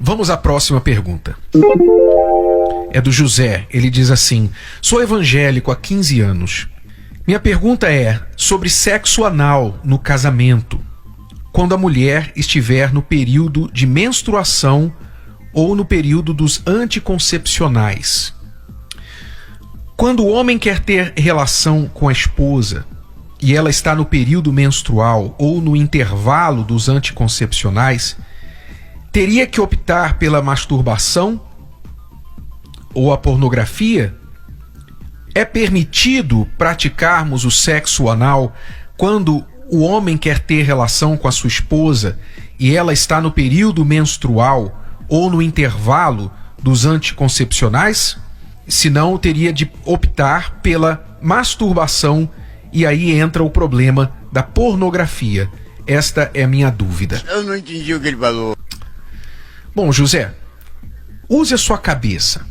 Vamos à próxima pergunta. É do José. Ele diz assim: sou evangélico há 15 anos. Minha pergunta é sobre sexo anal no casamento, quando a mulher estiver no período de menstruação ou no período dos anticoncepcionais. Quando o homem quer ter relação com a esposa e ela está no período menstrual ou no intervalo dos anticoncepcionais, teria que optar pela masturbação ou a pornografia? É permitido praticarmos o sexo anal quando o homem quer ter relação com a sua esposa e ela está no período menstrual ou no intervalo dos anticoncepcionais? Senão, teria de optar pela masturbação e aí entra o problema da pornografia. Esta é a minha dúvida. Eu não entendi o que ele falou. Bom, José, use a sua cabeça.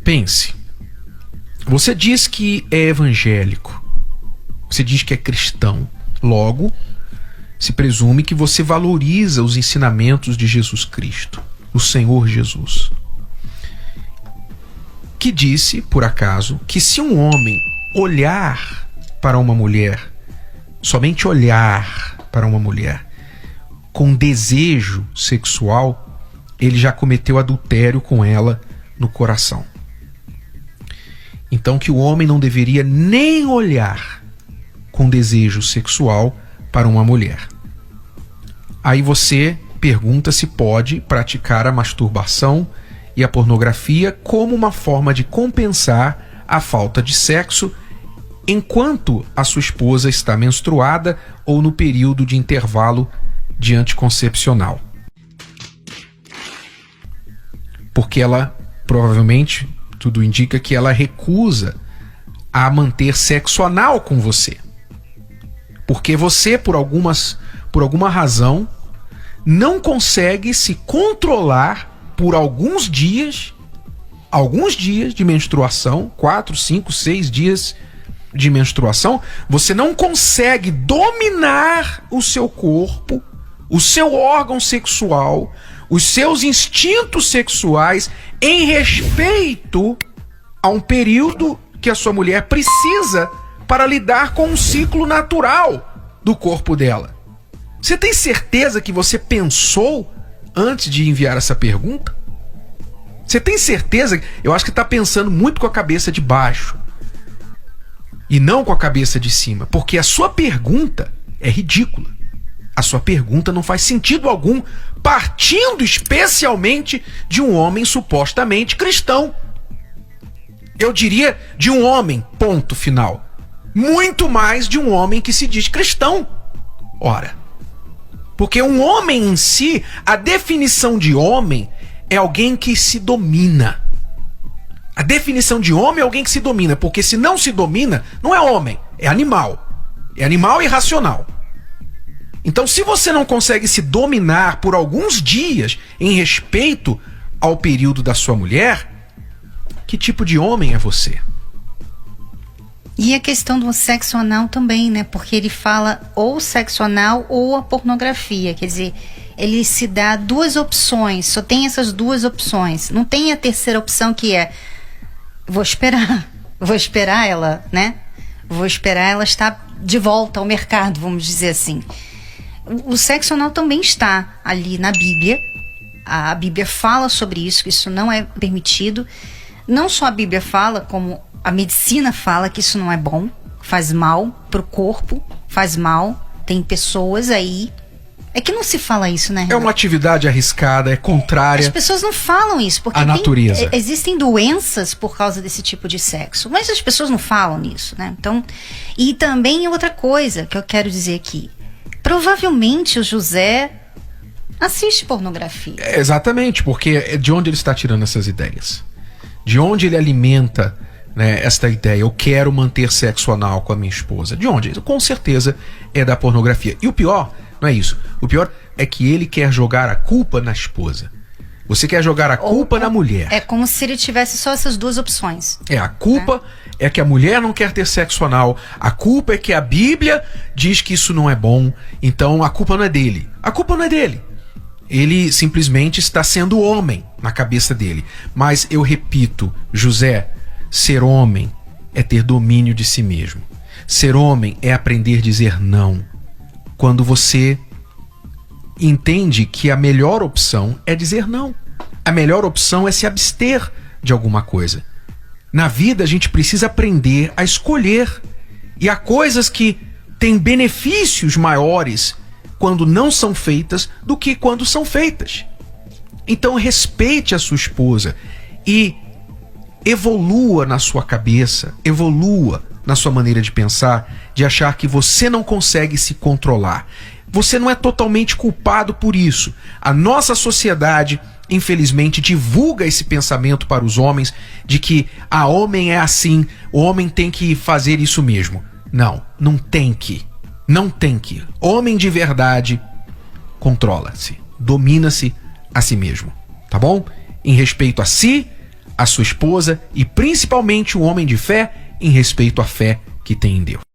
Pense. Você diz que é evangélico. Você diz que é cristão. Logo, se presume que você valoriza os ensinamentos de Jesus Cristo, o Senhor Jesus. Que disse, por acaso, que se um homem olhar para uma mulher, somente olhar para uma mulher, com desejo sexual, ele já cometeu adultério com ela no coração. Então que o homem não deveria nem olhar com desejo sexual para uma mulher. Aí você pergunta se pode praticar a masturbação e a pornografia como uma forma de compensar a falta de sexo enquanto a sua esposa está menstruada ou no período de intervalo de anticoncepcional. Porque ela, provavelmente, tudo indica que ela recusa a manter sexo anal com você. Porque você, por alguma razão, não consegue se controlar por alguns dias de menstruação, 4, 5, 6 dias de menstruação, você não consegue dominar o seu corpo, o seu órgão sexual, os seus instintos sexuais em respeito a um período que a sua mulher precisa para lidar com um ciclo natural do corpo dela. Você tem certeza que você pensou antes de enviar essa pergunta? Você tem certeza? Eu acho que está pensando muito com a cabeça de baixo e não com a cabeça de cima, porque a sua pergunta é ridícula. A sua pergunta não faz sentido algum, partindo especialmente de um homem supostamente cristão. Eu diria de um homem, ponto final. Muito mais de um homem que se diz cristão. Ora, porque um homem em si, a definição de homem é alguém que se domina. A definição de homem é alguém que se domina, porque se não se domina, não é homem, é animal. É animal irracional. Então, se você não consegue se dominar por alguns dias em respeito ao período da sua mulher, que tipo de homem é você? E a questão do sexo anal também, né? Porque ele fala ou sexo anal ou a pornografia. Quer dizer, ele se dá duas opções, só tem essas duas opções. Não tem a terceira opção que é vou esperar ela, né? Vou esperar ela estar de volta ao mercado, vamos dizer assim. O sexo anal também está ali na Bíblia. A Bíblia fala sobre isso, que isso não é permitido. Não só a Bíblia fala, como a medicina fala que isso não é bom, faz mal pro corpo, faz mal. Tem pessoas aí... É que não se fala isso, né, Renato? É uma atividade arriscada, é contrária. As pessoas não falam isso, porque à natureza. Existem doenças por causa desse tipo de sexo, mas as pessoas não falam nisso, né? Então, e também outra coisa que eu quero dizer aqui. Provavelmente o José assiste pornografia. Exatamente, porque de onde ele está tirando essas ideias? De onde ele alimenta, né, esta ideia? Eu quero manter sexo anal com a minha esposa. De onde? Com certeza é da pornografia. E o pior não é isso. O pior é que ele quer jogar a culpa na esposa. Você quer jogar a culpa na mulher. É como se ele tivesse só essas duas opções. A culpa é que a mulher não quer ter sexo anal. A culpa é que a Bíblia diz que isso não é bom. Então a culpa não é dele. A culpa não é dele. Ele simplesmente está sendo homem na cabeça dele. Mas eu repito, José, ser homem é ter domínio de si mesmo. Ser homem é aprender a dizer não. Quando você entende que a melhor opção é dizer não. A melhor opção é se abster de alguma coisa. Na vida a gente precisa aprender a escolher. E há coisas que têm benefícios maiores quando não são feitas do que quando são feitas. Então respeite a sua esposa e evolua na sua cabeça, evolua na sua maneira de pensar, de achar que você não consegue se controlar. Você não é totalmente culpado por isso. A nossa sociedade, infelizmente, divulga esse pensamento para os homens de que a homem é assim, o homem tem que fazer isso mesmo. Não, não tem que. Não tem que. Homem de verdade controla-se, domina-se a si mesmo, tá bom? Em respeito a si, a sua esposa e principalmente o homem de fé em respeito à fé que tem em Deus.